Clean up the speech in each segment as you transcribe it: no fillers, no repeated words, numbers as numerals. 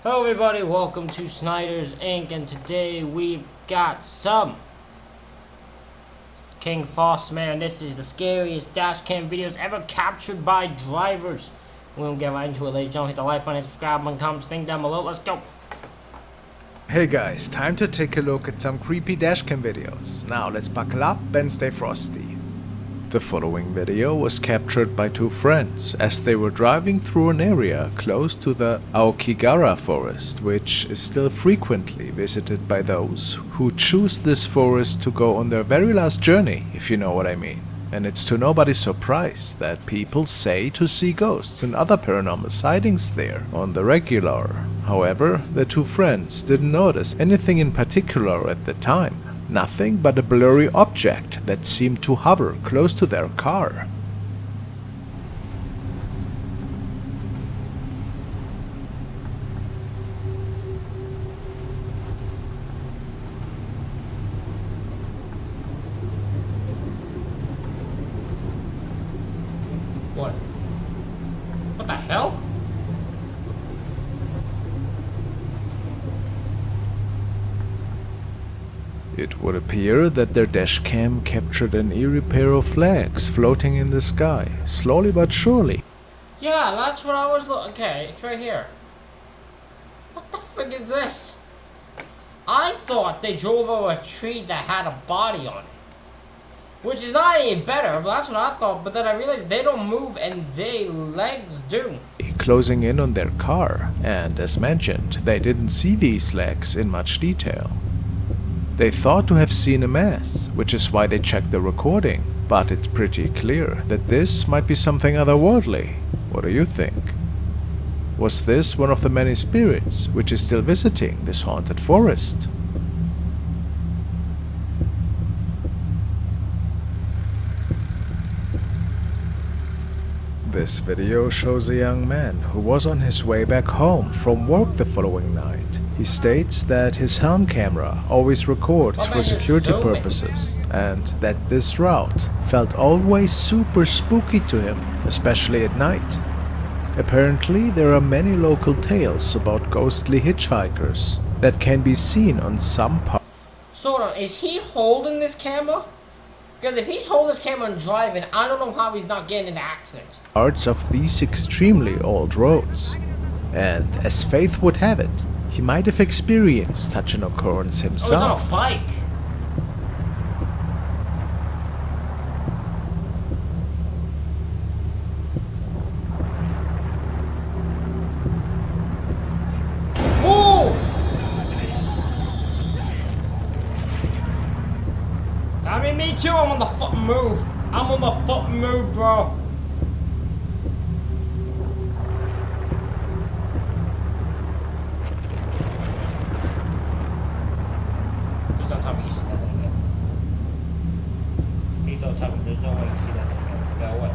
Hello everybody, welcome to Snyder's Inc. and today we've got some King Frostmare, and this is the scariest dashcam videos ever captured by drivers. We won't get right into it, ladies and gentlemen. Hit the like button, subscribe button, comment, thing down below. Let's go. Hey guys, time to take a look at some creepy dashcam videos. Now let's buckle up and stay frosty. The following video was captured by two friends as they were driving through an area close to the Aokigahara forest, which is still frequently visited by those who choose this forest to go on their very last journey, if you know what I mean. And it's to nobody's surprise that people say to see ghosts and other paranormal sightings there on the regular. However, the two friends didn't notice anything in particular at the time. Nothing but a blurry object that seemed to hover close to their car. What? What the hell? It would appear that their dashcam captured an eerie pair of flags floating in the sky, slowly but surely. Yeah, that's what I was looking. Okay, it's right here. What the frick is this? I thought they drove over a tree that had a body on it. Which is not any better, but that's what I thought. But then I realized they don't move and they legs do. Closing in on their car, and as mentioned, they didn't see these legs in much detail. They thought to have seen a mass, which is why they checked the recording, but it's pretty clear that this might be something otherworldly. What do you think? Was this one of the many spirits which is still visiting this haunted forest? This video shows a young man who was on his way back home from work the following night. He states that his helm camera always records for security purposes, and that this route felt always super spooky to him, especially at night. Apparently there are many local tales about ghostly hitchhikers that can be seen on some parts. Sort of, is he holding this camera? Because if he's holding this camera and driving, I don't know how he's not getting into accidents. Parts of these extremely old roads. And as fate would have it, he might have experienced such an occurrence himself. Oh, he's on a bike. Whoa! I mean, me too, I'm on the fucking move. I'm on the fucking move, bro. Please don't tell me you see that thing again. Please don't tell me there's no way you see that thing again. No way.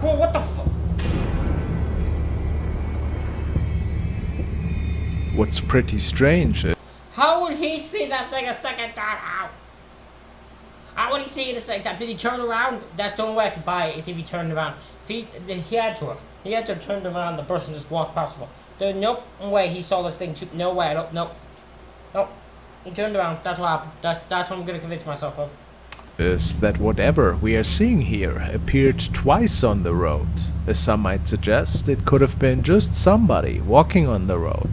Bro, what the fuck? What's pretty strange is How would he see that thing a second time? How would he see it a second time? Did he turn around? That's the only way I could buy it, is if he turned around. If he had to have. He had to have turned around, the person just walked past him. There's no way he saw this thing too. No way. Nope. He turned around. That's what happened. That's what I'm gonna convince myself of. is that whatever we are seeing here appeared twice on the road. As some might suggest, it could have been just somebody walking on the road.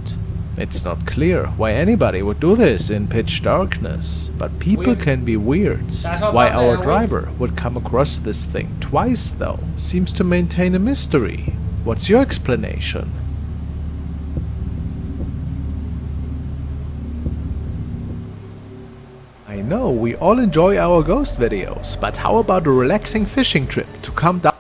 It's not clear why anybody would do this in pitch darkness, but people Weird. can be weird. That's what Why I'm saying, our weird. driver would come across this thing twice, though, seems to maintain a mystery. What's your explanation? I know we all enjoy our ghost videos, but how about a relaxing fishing trip to come down?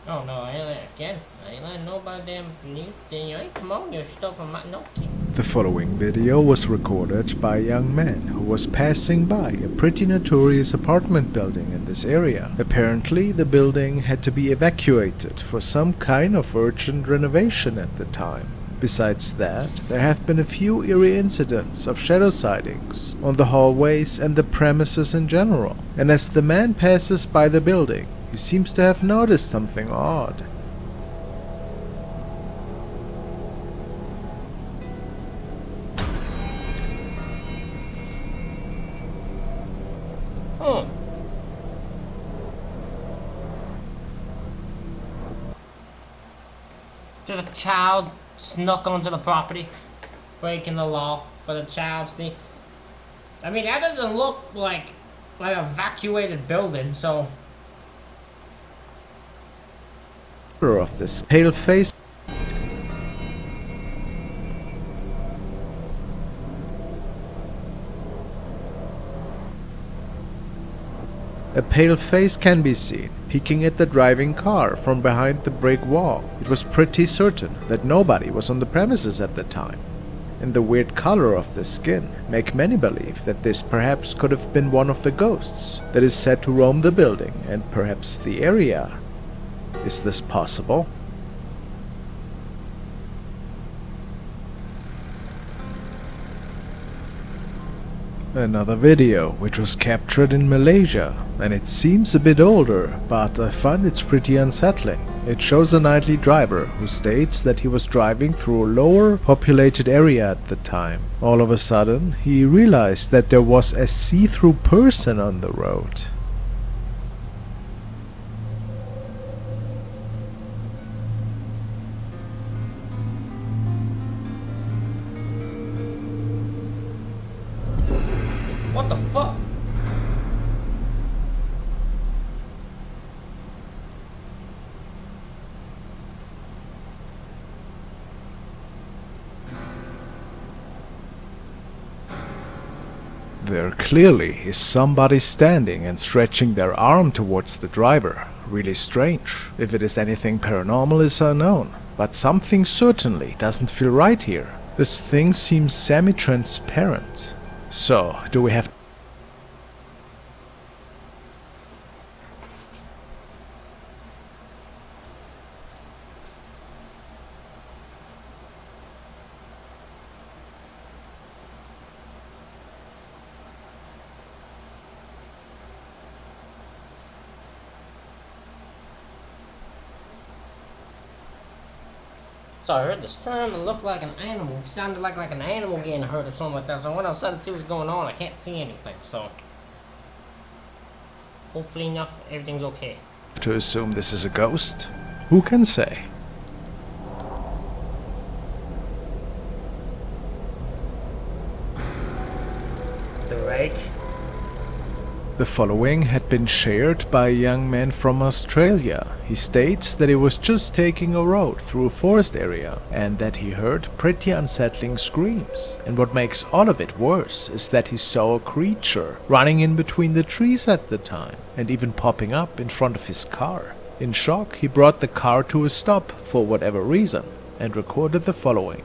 Oh no, I ain't again. I ain't letting nobody damn news. Then you ain't promoting your stuff on my no kid. The following video was recorded by a young man who was passing by a pretty notorious apartment building in this area. Apparently, the building had to be evacuated for some kind of urgent renovation at the time. Besides that, there have been a few eerie incidents of shadow sightings on the hallways and the premises in general, and as the man passes by the building, he seems to have noticed something odd. Just a child snuck onto the property, breaking the law, but a child's thing. I mean, that doesn't look like an evacuated building, so. Of this pale face. A pale face can be seen, peeking at the driving car from behind the brick wall. It was pretty certain that nobody was on the premises at the time. And the weird color of the skin make many believe that this perhaps could have been one of the ghosts that is said to roam the building and perhaps the area. Is this possible? Another video, which was captured in Malaysia, and it seems a bit older, but I find it's pretty unsettling. It shows a nightly driver who states that he was driving through a lower populated area at the time. All of a sudden, he realized that there was a see-through person on the road. What the fuck? There clearly is somebody standing and stretching their arm towards the driver. Really strange. If it is anything paranormal is unknown, but something certainly doesn't feel right here. This thing seems semi-transparent. So, do we have... So I heard the sound that looked like an animal. It sounded like an animal getting hurt or something like that. So I went outside to see what's going on. I can't see anything, so hopefully enough, everything's okay. to assume this is a ghost? Who can say? The rake. The following had been shared by a young man from Australia. He states that he was just taking a road through a forest area and that he heard pretty unsettling screams. And what makes all of it worse is that he saw a creature running in between the trees at the time and even popping up in front of his car. In shock, he brought the car to a stop for whatever reason and recorded the following.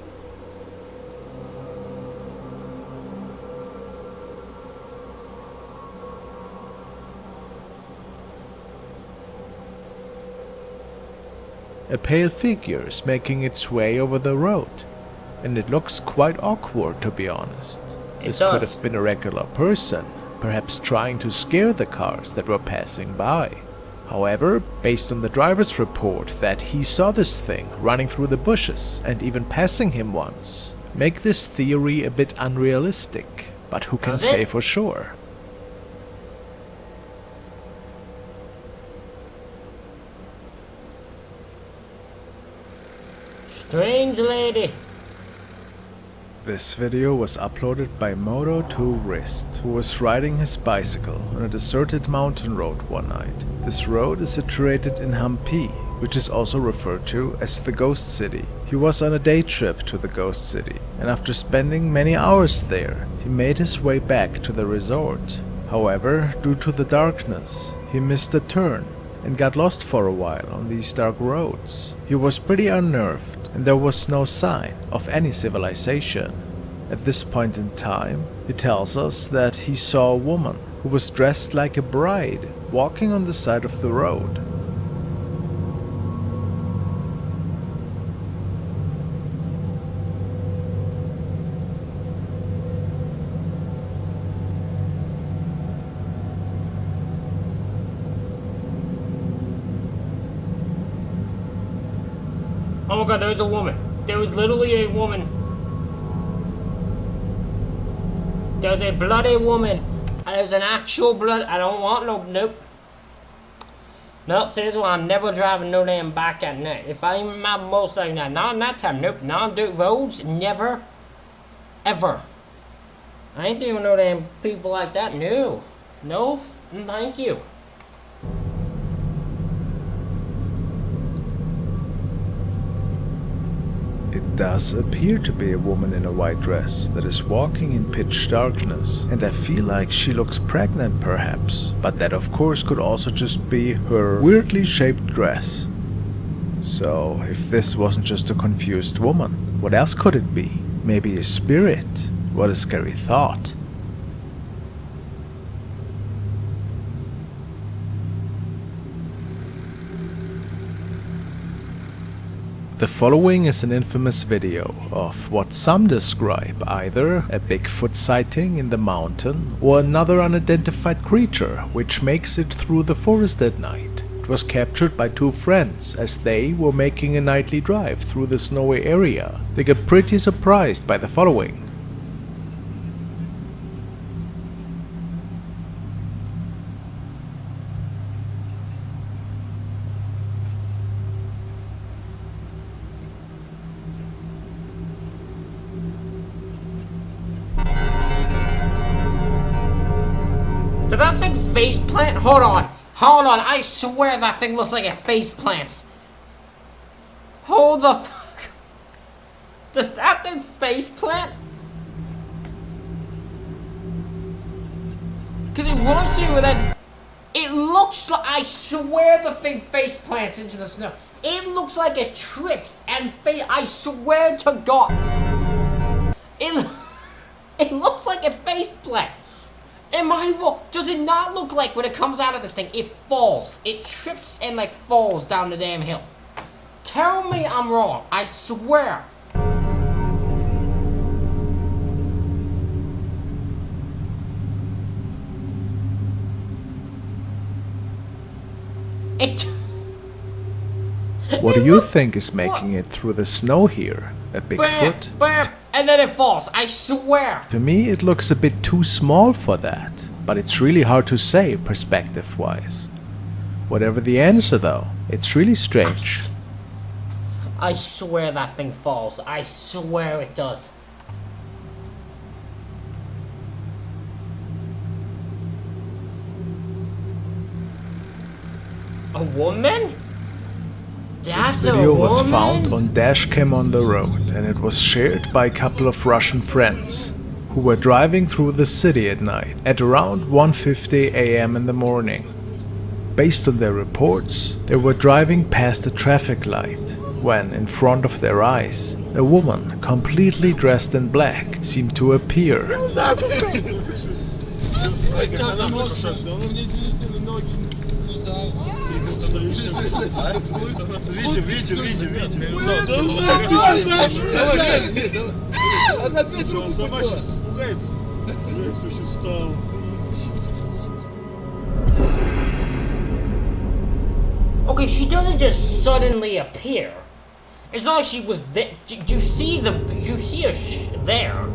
A pale figure is making its way over the road, and it looks quite awkward, to be honest. This could have been a regular person, perhaps trying to scare the cars that were passing by. However, based on the driver's report that he saw this thing running through the bushes and even passing him once, make this theory a bit unrealistic, but who can say for sure? Strange lady. This video was uploaded by Moto2Wrist, who was riding his bicycle on a deserted mountain road one night. This road is situated in Hampi, which is also referred to as the Ghost City. He was on a day trip to the Ghost City, and after spending many hours there, he made his way back to the resort. However, due to the darkness, he missed a turn and got lost for a while on these dark roads. He was pretty unnerved, and there was no sign of any civilization. At this point in time, he tells us that he saw a woman who was dressed like a bride walking on the side of the road. Oh my god, there was a woman. There was literally a woman. There's a bloody woman. There's an actual blood. I don't want no. Nope. Nope, see, this is why I'm never driving no damn bike at night. If I even my motorcycle at night, not in that time. Nope, non-dirt roads, never, ever. I ain't doing no damn people like that. No. No, thank you. It does appear to be a woman in a white dress that is walking in pitch darkness, and I feel like she looks pregnant perhaps, but that of course could also just be her weirdly shaped dress. So if this wasn't just a confused woman, what else could it be? Maybe a spirit? What a scary thought. The following is an infamous video of what some describe either a Bigfoot sighting in the mountain or another unidentified creature which makes it through the forest at night. It was captured by two friends as they were making a nightly drive through the snowy area. They got pretty surprised by the following. Did that thing face plant? Hold on. Hold on. I swear that thing looks like it face plants. Hold the fuck. Does that thing face plant? Because it runs through and then it looks like, I swear the thing face plants into the snow. It looks like it trips and I swear to God. It looks like it face plant. Does it not look like when it comes out of this thing, it falls? It trips and like falls down the damn hill. Tell me I'm wrong. I swear. What do you think is making it through the snow here? A Bigfoot? Bam, and then it falls. I swear. To me it looks a bit too small for that, but it's really hard to say perspective-wise. Whatever the answer though, it's really strange. I swear that thing falls. I swear it does. A woman? This video was found on Dashcam on the road, and it was shared by a couple of Russian friends who were driving through the city at night at around 1:50 AM in the morning. Based on their reports, they were driving past a traffic light when, in front of their eyes, a woman completely dressed in black seemed to appear. Okay, she doesn't just suddenly appear. It's not like she was there. You see her there.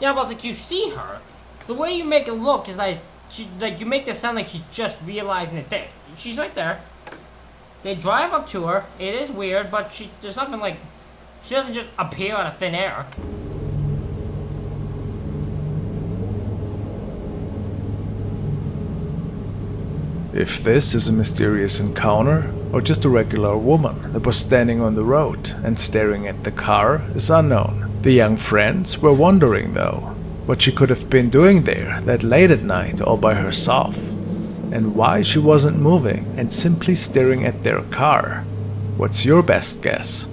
Yeah, but like you see her. The way you make it look is like you make it sound like she's just realizing it's there. She's right there. They drive up to her. It is weird, but there's nothing like she doesn't just appear out of thin air. If this is a mysterious encounter, or just a regular woman that was standing on the road and staring at the car, is unknown. The young friends were wondering though, what she could have been doing there that late at night all by herself, and why she wasn't moving and simply staring at their car. What's your best guess?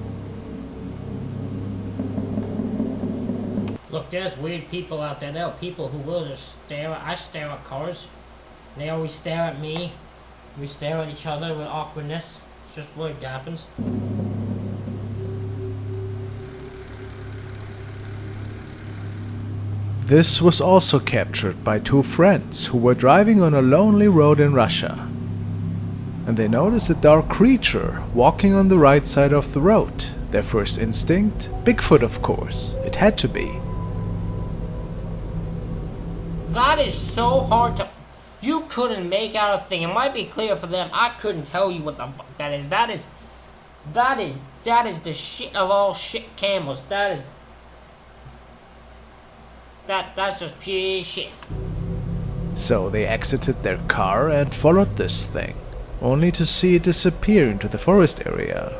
Look, there's weird people out there. There are people who will just I stare at cars. They always stare at me. We stare at each other with awkwardness. It's just what happens. This was also captured by two friends who were driving on a lonely road in Russia. and they notice a dark creature walking on the right side of the road. Their first instinct? Bigfoot, of course. It had to be. That is so hard to... You couldn't make out a thing. It might be clear for them. I couldn't tell you what the fuck that is. That is the shit of all shit cameras. That's just pure shit. So they exited their car and followed this thing, only to see it disappear into the forest area.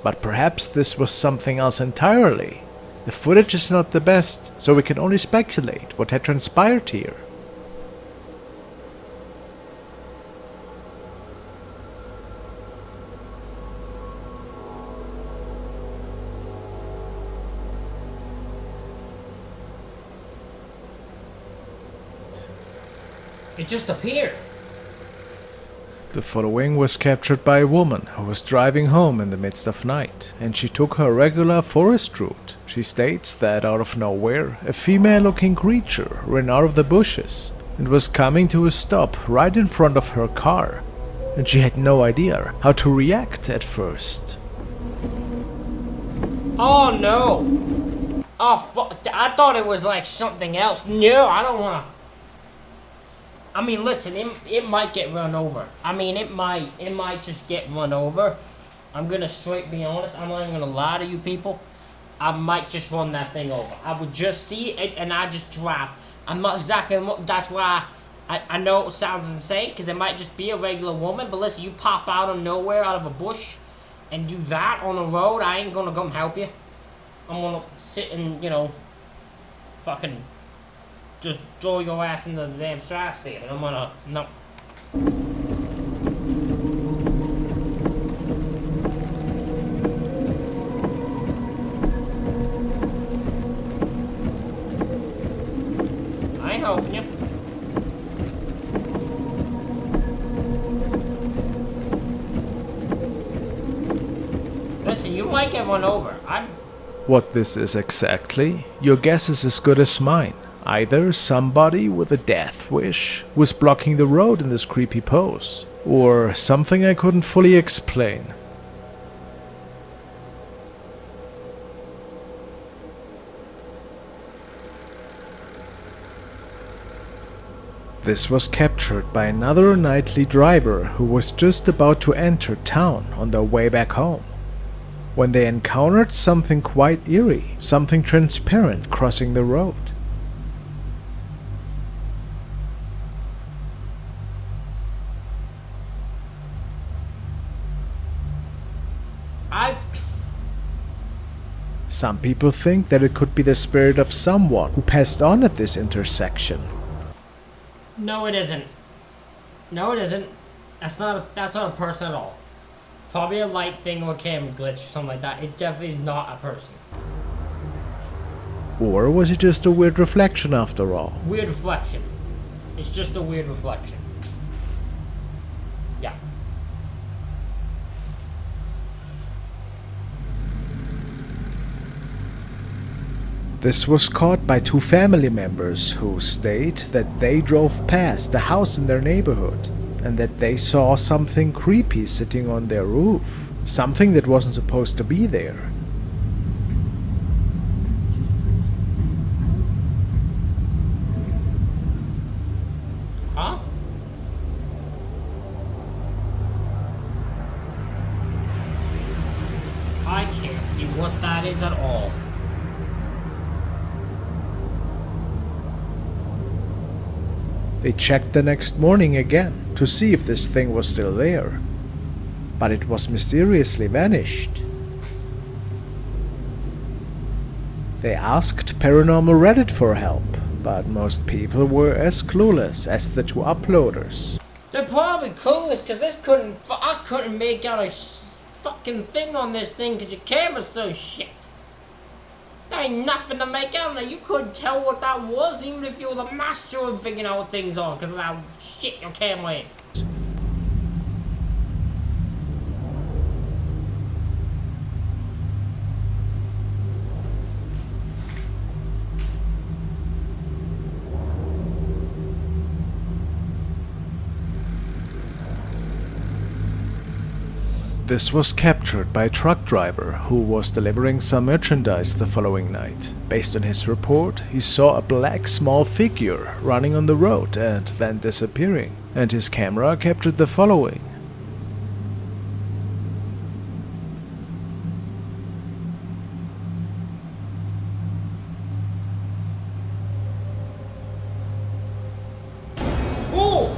But perhaps this was something else entirely. The footage is not the best, so we can only speculate what had transpired here. It just appeared. The following was captured by a woman who was driving home in the midst of night, and she took her regular forest route. She states that out of nowhere, a female-looking creature ran out of the bushes and was coming to a stop right in front of her car, and she had no idea how to react at first. Oh no! Oh fuck! I thought it was like something else. No, I don't wanna. I mean, listen, it might get run over. I mean, it might just get run over. I'm gonna straight be honest. I'm not even gonna lie to you people. I might just run that thing over. I would just see it and I just drive. I'm not exactly. That's why I know it sounds insane because it might just be a regular woman. But listen, you pop out of nowhere, out of a bush, and do that on the road. I ain't gonna come help you. I'm gonna sit and fucking. Just throw your ass into the damn stratosphere, and I'm gonna no. I ain't helping you. Listen, you might get run over. What this is exactly, your guess is as good as mine. Either somebody with a death wish was blocking the road in this creepy pose, or something I couldn't fully explain. This was captured by another nightly driver who was just about to enter town on their way back home, when they encountered something quite eerie, something transparent crossing the road. Some people think that it could be the spirit of someone who passed on at this intersection. No, it isn't. No, it isn't. That's not a person at all. Probably a light thing or a camera glitch or something like that. It definitely is not a person. Or was it just a weird reflection after all? Weird reflection. It's just a weird reflection. Yeah. This was caught by two family members who state that they drove past the house in their neighborhood and that they saw something creepy sitting on their roof. Something that wasn't supposed to be there. Huh? I can't see what that is at all. They checked the next morning again to see if this thing was still there, but it was mysteriously vanished. They asked Paranormal Reddit for help, but most people were as clueless as the two uploaders. They're probably clueless because I couldn't make out a fucking thing on this thing because your camera's so shit. There ain't nothing to make out of it. You couldn't tell what that was, even if you were the master of figuring out what things are, because of how shit your camera is. This was captured by a truck driver who was delivering some merchandise the following night. Based on his report, he saw a black small figure running on the road and then disappearing, and his camera captured the following. Oh!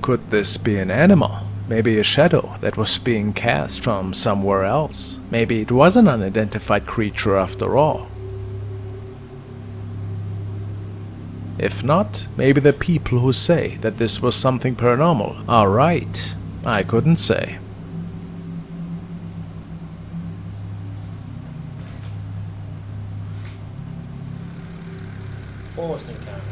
Could this be an animal? Maybe a shadow that was being cast from somewhere else? Maybe it was an unidentified creature after all? If not, maybe the people who say that this was something paranormal are right. I couldn't say. Forced encounter.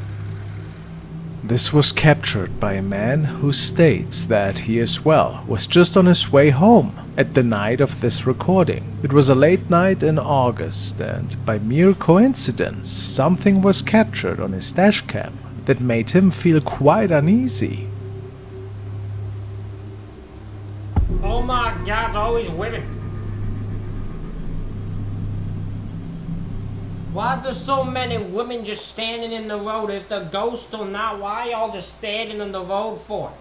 This was captured by a man who states that he as well was just on his way home at the night of this recording. It was a late night in August, and by mere coincidence something was captured on his dashcam that made him feel quite uneasy. Oh my god, always women. Why is there so many women just standing in the road? If they're ghosts or not, why are y'all just standing in the road for?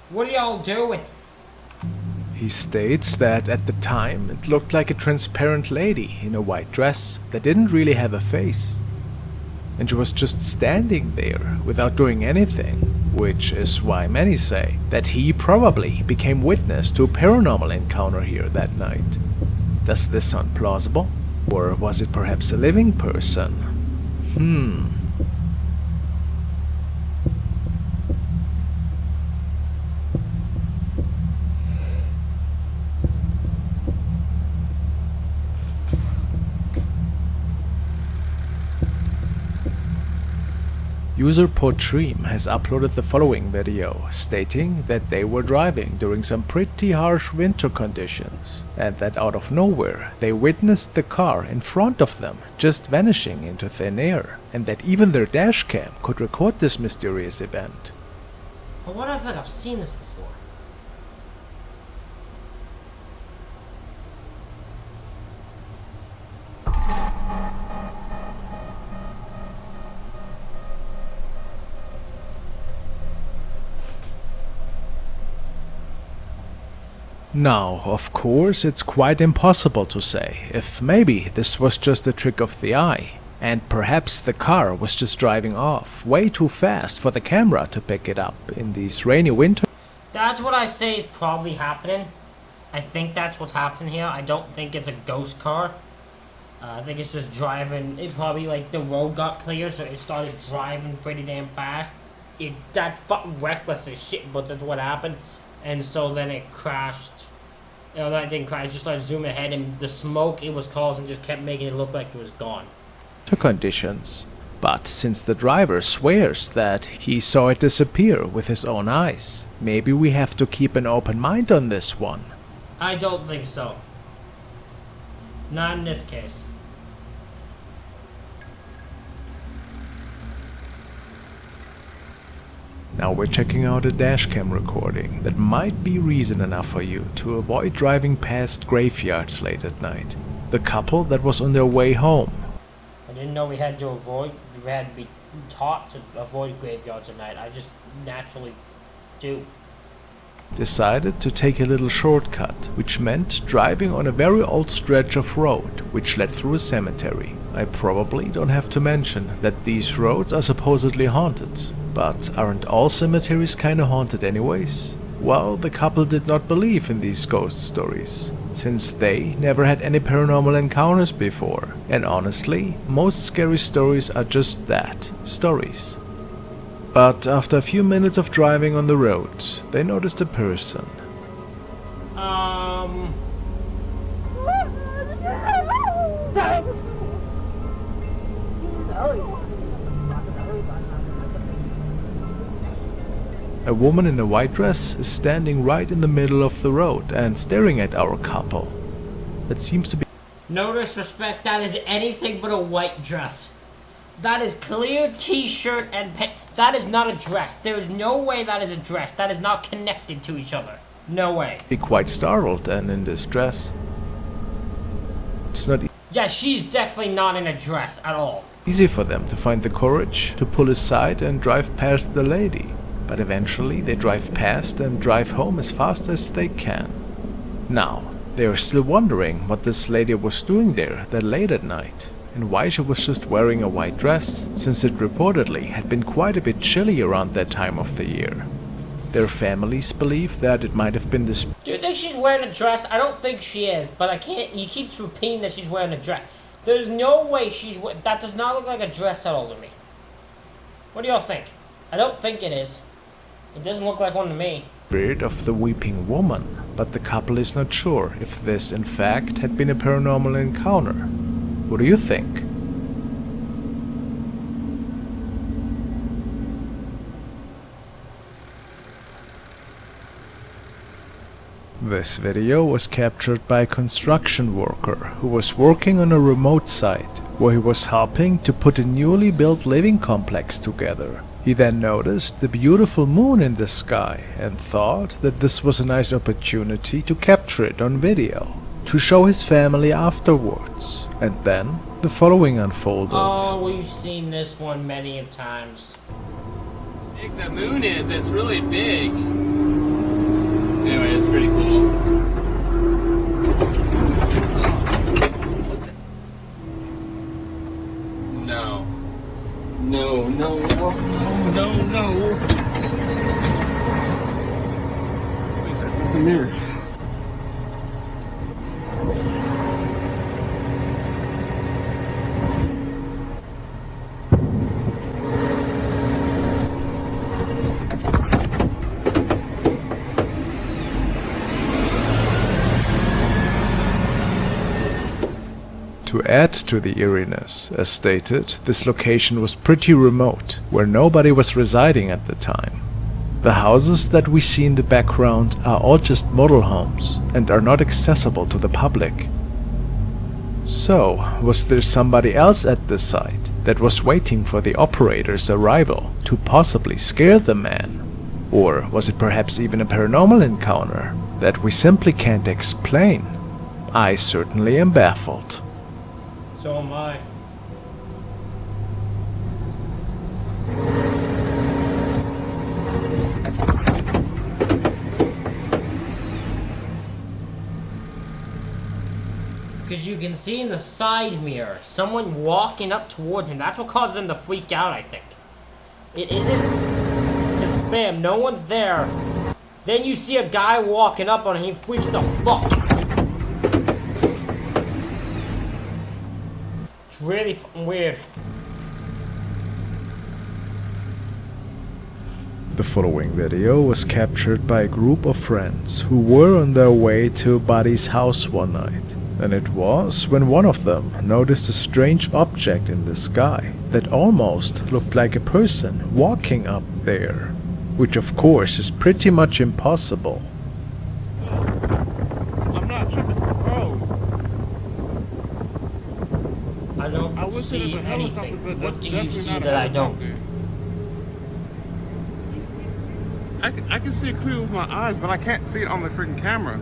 What are y'all doing? He states that at the time it looked like a transparent lady in a white dress that didn't really have a face. And she was just standing there without doing anything, which is why many say that he probably became witness to a paranormal encounter here that night. Does this sound plausible? Or was it perhaps a living person? User Potream has uploaded the following video, stating that they were driving during some pretty harsh winter conditions, and that out of nowhere they witnessed the car in front of them just vanishing into thin air, and that even their dashcam could record this mysterious event. I wonder if I've seen this before. Now, of course, it's quite impossible to say if maybe this was just a trick of the eye, and perhaps the car was just driving off way too fast for the camera to pick it up in these rainy winters. That's what I say is probably happening. I think that's what's happening here. I don't think it's a ghost car. I think it's just driving. It probably, like, the road got clear, so it started driving pretty damn fast. That's fucking reckless as shit, but that's what happened. And so then it crashed. You know, that didn't crash, it just started zooming ahead, and the smoke it was causing just kept making it look like it was gone. Conditions. But since the driver swears that he saw it disappear with his own eyes, maybe we have to keep an open mind on this one. I don't think so. Not in this case. Now we're checking out a dashcam recording that might be reason enough for you to avoid driving past graveyards late at night. The couple that was on their way home. I didn't know we had to be taught to avoid graveyards at night. I just naturally do. Decided to take a little shortcut, which meant driving on a very old stretch of road which led through a cemetery. I probably don't have to mention that these roads are supposedly haunted. But aren't all cemeteries kinda haunted anyways? Well, the couple did not believe in these ghost stories, since they never had any paranormal encounters before. And honestly, most scary stories are just that, stories. But after a few minutes of driving on the road, they noticed a person. A woman in a white dress is standing right in the middle of the road and staring at our couple. That seems to be... No disrespect, that is anything but a white dress. That is clear t-shirt and pants. That is not a dress. There is no way that is a dress. That is not connected to each other. No way. quite startled, and in this dress, it's not Yeah, she's definitely not in a dress at all. easy for them to find the courage to pull aside and drive past the lady. But eventually they drive past and drive home as fast as they can. Now, they are still wondering what this lady was doing there that late at night, and why she was just wearing a white dress, since it reportedly had been quite a bit chilly around that time of the year. Their families believe that it might have been this... Do you think she's wearing a dress? I don't think she is, but I can't... He keeps repeating that she's wearing a dress. There's no way she's... That does not look like a dress at all to me. What do y'all think? I don't think it is. It doesn't look like one to me. Spirit of the weeping woman, but the couple is not sure if this in fact had been a paranormal encounter. What do you think? This video was captured by a construction worker who was working on a remote site where he was helping to put a newly built living complex together. He then noticed the beautiful moon in the sky and thought that this was a nice opportunity to capture it on video, to show his family afterwards. And then the following unfolded. Oh, we've seen this one many of times. Big the moon is, it's really big. Anyway, it's pretty cool. No. No, no, no, no, no. Come here. To add to the eeriness, as stated, this location was pretty remote, where nobody was residing at the time. The houses that we see in the background are all just model homes and are not accessible to the public. So, was there somebody else at the site that was waiting for the operator's arrival to possibly scare the man? Or was it perhaps even a paranormal encounter that we simply can't explain? I certainly am baffled. So am I. Because you can see in the side mirror someone walking up towards him. That's what causes him to freak out, I think. It isn't. Because, bam, no one's there. Then you see a guy walking up on him, he freaks the fuck. It's really fucking weird. The following video was captured by a group of friends who were on their way to a buddy's house one night. And it was when one of them noticed a strange object in the sky that almost looked like a person walking up there, which of course is pretty much impossible. I'm not tripping. Oh. I don't I wish it was see a helicopter, anything. but What that's do you definitely see not a that I don't? helicopter. I can see it clear with my eyes, but I can't see it on the freaking camera.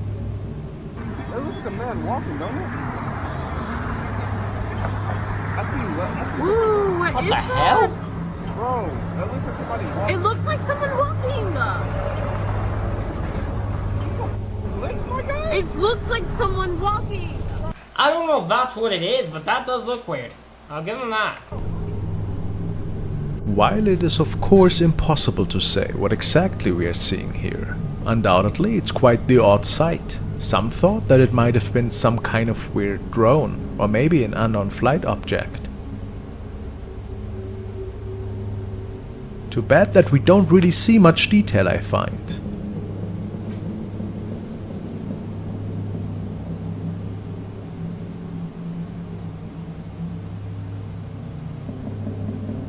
It looks like a man walking, don't it? I see what? Ooh, What is the hell? Bro, that looks like somebody walking. It looks like someone walking. Legs, my guy? It looks like someone walking. I don't know if that's what it is, but that does look weird. I'll give him that. While it is of course impossible to say what exactly we are seeing here, undoubtedly it's quite the odd sight. Some thought that it might have been some kind of weird drone, or maybe an unknown flight object. Too bad that we don't really see much detail, I find.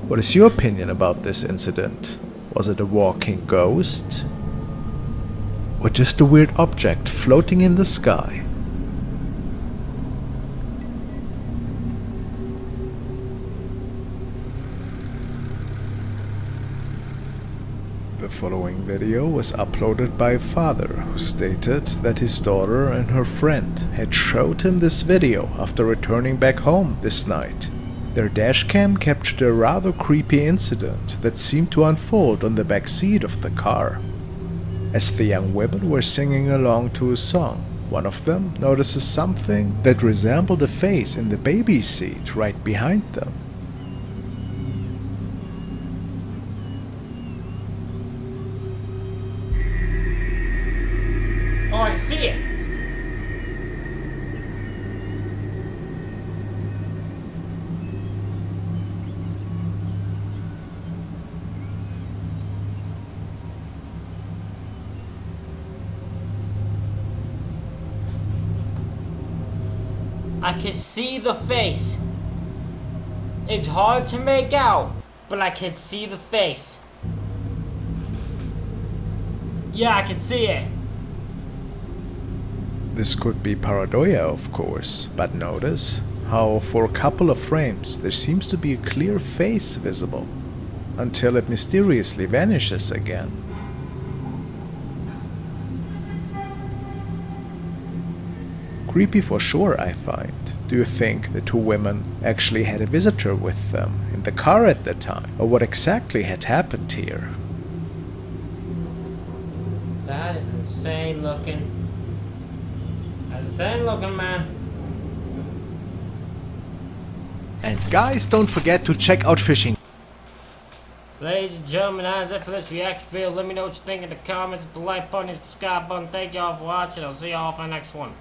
What is your opinion about this incident? Was it a walking ghost? Or just a weird object floating in the sky? The following video was uploaded by a father who stated that his daughter and her friend had showed him this video after returning back home this night. Their dashcam captured a rather creepy incident that seemed to unfold on the back seat of the car. As the young women were singing along to a song, one of them notices something that resembled a face in the baby seat right behind them. Oh, I see it. I can see the face. It's hard to make out, but I can see the face. Yeah, I can see it. This could be paranoia, of course, but notice how for a couple of frames there seems to be a clear face visible, until it mysteriously vanishes again. Creepy for sure, I find. Do you think the two women actually had a visitor with them in the car at the time? Or what exactly had happened here? That is insane looking. That's insane looking, man. And guys, don't forget to check out fishing. Ladies and gentlemen, that's it for this reaction video. Let me know what you think in the comments. Hit the like button, hit the subscribe button. Thank y'all for watching. I'll see y'all for the next one.